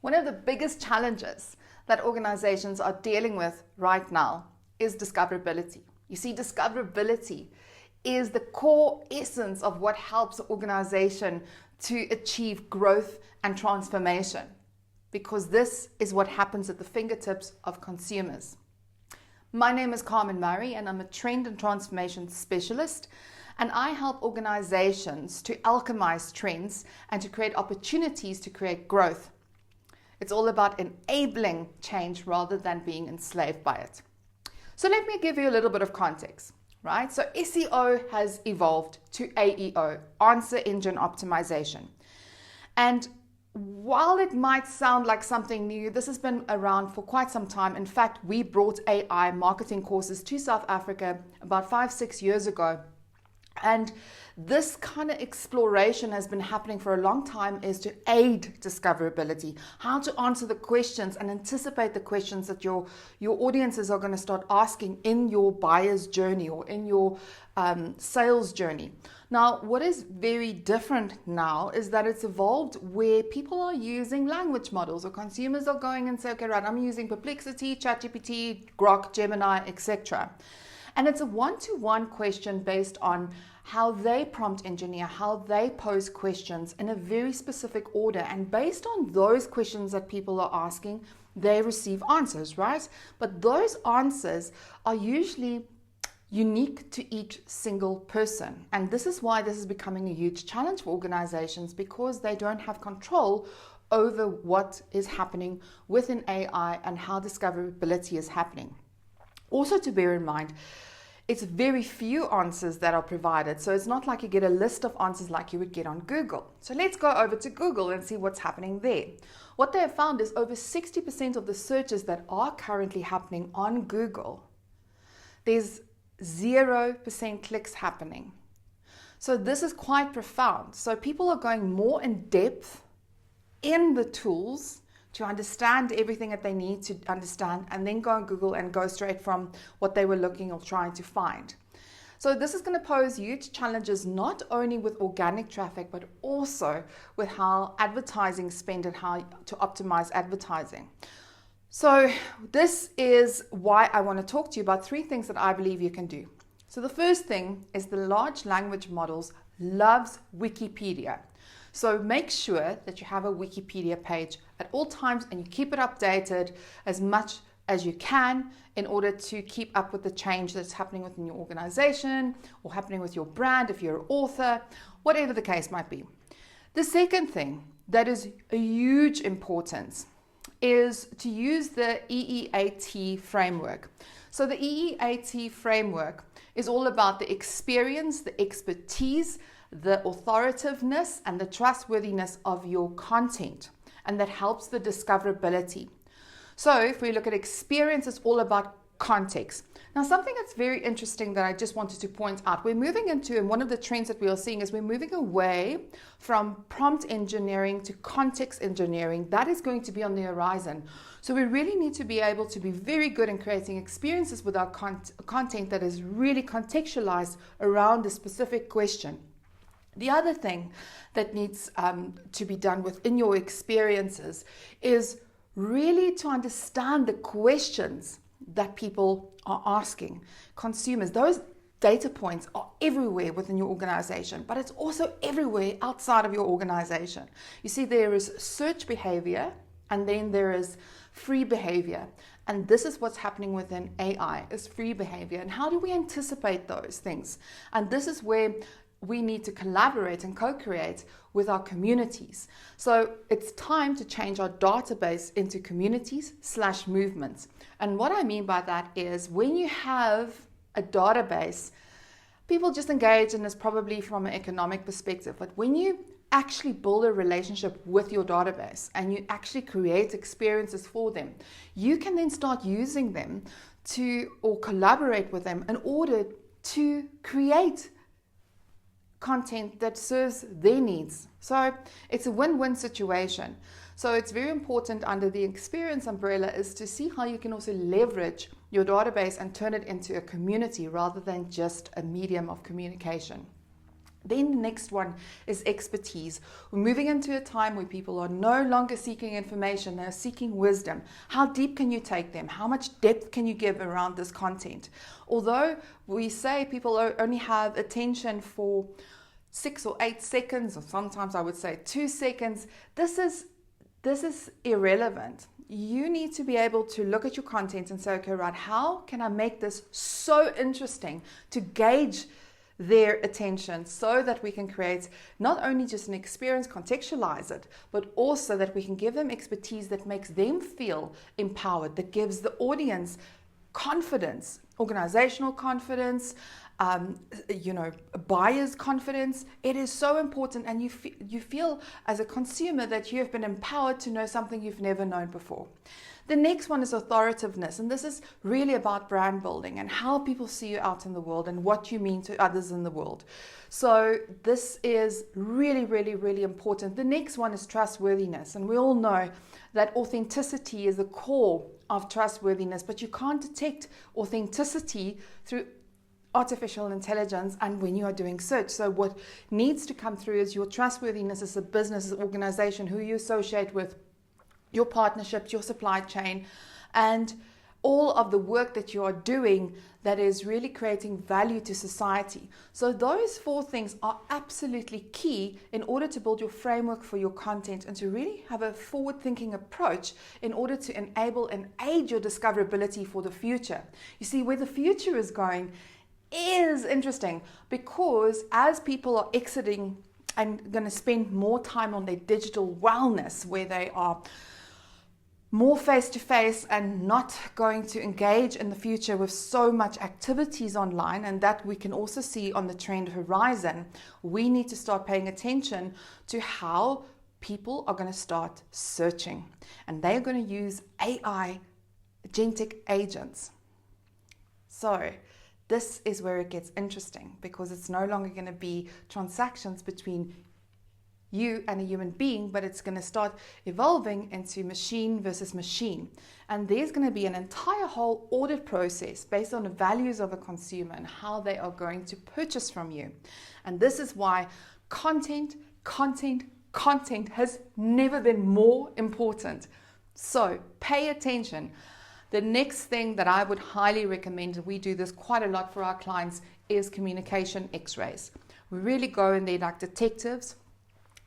One of the biggest challenges that organizations are dealing with right now is discoverability. You see, discoverability is the core essence of what helps an organization to achieve growth and transformation, because this is what happens at the fingertips of consumers. My name is Carmen and I'm a trend and transformation specialist, and I help organizations to alchemize trends and to create opportunities to create growth. It's all about enabling change rather than being enslaved by it. So let me give you a little bit of context, right? So SEO has evolved to AEO, Answer Engine Optimization. And while it might sound like something new, this has been around for quite some time. In fact, we brought AI marketing courses to South Africa about 5-6 years ago. And this kind of exploration has been happening for a long time, is to aid discoverability, how to answer the questions and anticipate the questions that your audiences are going to start asking in your buyer's journey or in your sales journey. Now, what is very different now is that it's evolved where people are using language models, or consumers are going and say, okay, right, I'm using Perplexity, ChatGPT, Grok, Gemini, etc. And it's a one-to-one question based on how they prompt engineer, how they pose questions in a very specific order. And based on those questions that people are asking, they receive answers, right? But those answers are usually unique to each single person. And this is why this is becoming a huge challenge for organizations, because they don't have control over what is happening within AI and how discoverability is happening. Also to bear in mind, it's very few answers that are provided. So it's not like you get a list of answers like you would get on Google. So let's go over to Google and see what's happening there. What they have found is over 60% of the searches that are currently happening on Google, there's 0% clicks happening. So this is quite profound. So people are going more in depth in the tools to understand everything that they need to understand, and then go on Google and go straight from what they were looking or trying to find. So this is going to pose huge challenges, not only with organic traffic, but also with how advertising spend and how to optimize advertising. So this is why I want to talk to you about 3 things that I believe you can do. So the first thing is the large language models loves Wikipedia. So make sure that you have a Wikipedia page at all times and you keep it updated as much as you can in order to keep up with the change that's happening within your organization or happening with your brand if you're an author, whatever the case might be. The second thing that is a huge importance is to use the EEAT framework. So the EEAT framework is all about the experience, the expertise, the authoritativeness and the trustworthiness of your content, and that helps the discoverability. So if we look at experience, it's all about context. Now, something that's very interesting that I just wanted to point out, we're moving into, and one of the trends that we are seeing is we're moving away from prompt engineering to context engineering. That is going to be on the horizon. So we really need to be able to be very good in creating experiences with our content that is really contextualized around a specific question. The other thing that needs to be done within your experiences is really to understand the questions that people are asking. Consumers, those data points are everywhere within your organization, but it's also everywhere outside of your organization. You see, there is search behavior and then there is free behavior. And this is what's happening within AI, is free behavior. And how do we anticipate those things? And this is where we need to collaborate and co-create with our communities. So it's time to change our database into communities/movements. And what I mean by that is when you have a database, people just engage in this probably from an economic perspective. But when you actually build a relationship with your database and you actually create experiences for them, you can then start using them or collaborate with them in order to create content that serves their needs. So it's a win-win situation. So it's very important under the experience umbrella is to see how you can also leverage your database and turn it into a community rather than just a medium of communication. Then the next one is expertise. We're moving into a time where people are no longer seeking information, they're seeking wisdom. How deep can you take them? How much depth can you give around this content? Although we say people only have attention for 6 or 8 seconds, or sometimes I would say 2 seconds, this is irrelevant. You need to be able to look at your content and say, okay, right, how can I make this so interesting to gauge their attention so that we can create not only just an experience, contextualize it, but also that we can give them expertise that makes them feel empowered, that gives the audience confidence, organizational confidence, buyer's confidence. It is so important, and you feel as a consumer that you have been empowered to know something you've never known before. The next one is authoritativeness, and this is really about brand building and how people see you out in the world and what you mean to others in the world. So this is really, really, really important. The next one is trustworthiness, and we all know that authenticity is the core of trustworthiness, but you can't detect authenticity through artificial intelligence and when you are doing search. So what needs to come through is your trustworthiness as a business, as an organization, who you associate with, your partnerships, your supply chain, and all of the work that you are doing that is really creating value to society. So those 4 things are absolutely key in order to build your framework for your content and to really have a forward-thinking approach in order to enable and aid your discoverability for the future. You see, where the future is going is interesting, because as people are exiting and going to spend more time on their digital wellness, where they are more face-to-face and not going to engage in the future with so much activities online, and that we can also see on the trend horizon, we need to start paying attention to how people are going to start searching, and they're going to use AI agentic agents. So this is where it gets interesting, because it's no longer going to be transactions between you and a human being, but it's going to start evolving into machine versus machine. And there's going to be an entire whole audit process based on the values of a consumer and how they are going to purchase from you. And this is why content has never been more important. So pay attention. The next thing that I would highly recommend, we do this quite a lot for our clients, is communication x-rays. We really go in there like detectives,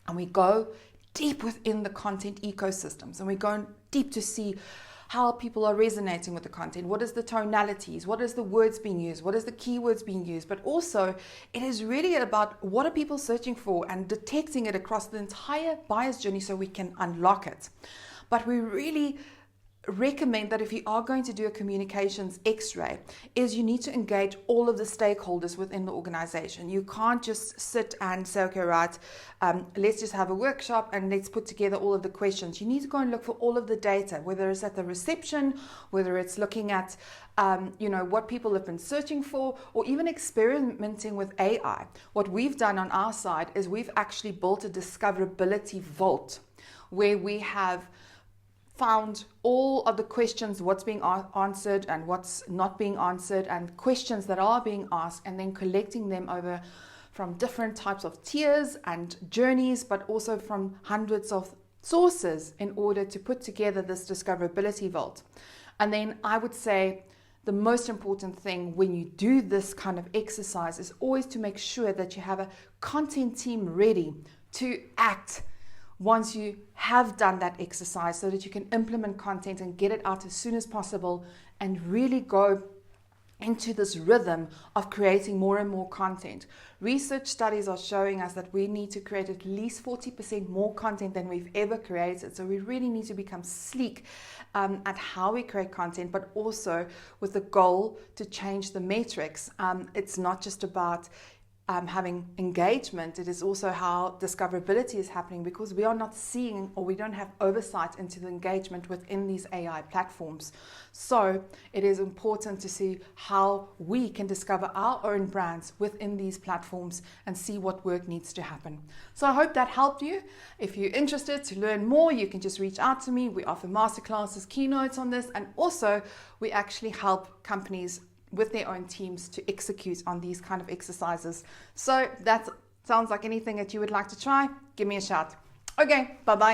and we go deep within the content ecosystems, and we go deep to see how people are resonating with the content. What is the tonalities? What is the words being used? What is the keywords being used? But also, it is really about what are people searching for and detecting it across the entire buyer's journey so we can unlock it. But we really recommend that if you are going to do a communications x-ray, is you need to engage all of the stakeholders within the organization. You can't just sit and say, okay, right, let's just have a workshop and let's put together all of the questions. You need to go and look for all of the data, whether it's at the reception, whether it's looking at what people have been searching for, or even experimenting with AI. What we've done on our side is we've actually built a discoverability vault where we have found all of the questions, what's being answered and what's not being answered, and questions that are being asked, and then collecting them over from different types of tiers and journeys, but also from hundreds of sources in order to put together this discoverability vault. And then I would say the most important thing when you do this kind of exercise is always to make sure that you have a content team ready to act once you have done that exercise, so that you can implement content and get it out as soon as possible and really go into this rhythm of creating more and more content. Research studies are showing us that we need to create at least 40% more content than we've ever created. So we really need to become sleek at how we create content, but also with the goal to change the metrics. It's not just about having engagement, it is also how discoverability is happening, because we are not seeing, or we don't have oversight into the engagement within these AI platforms. So it is important to see how we can discover our own brands within these platforms and see what work needs to happen. So I hope that helped you. If you're interested to learn more, you can just reach out to me. We offer masterclasses, keynotes on this, and also we actually help companies with their own teams to execute on these kind of exercises. So that's sounds like anything that you would like to try, give me a shout. Okay, bye-bye.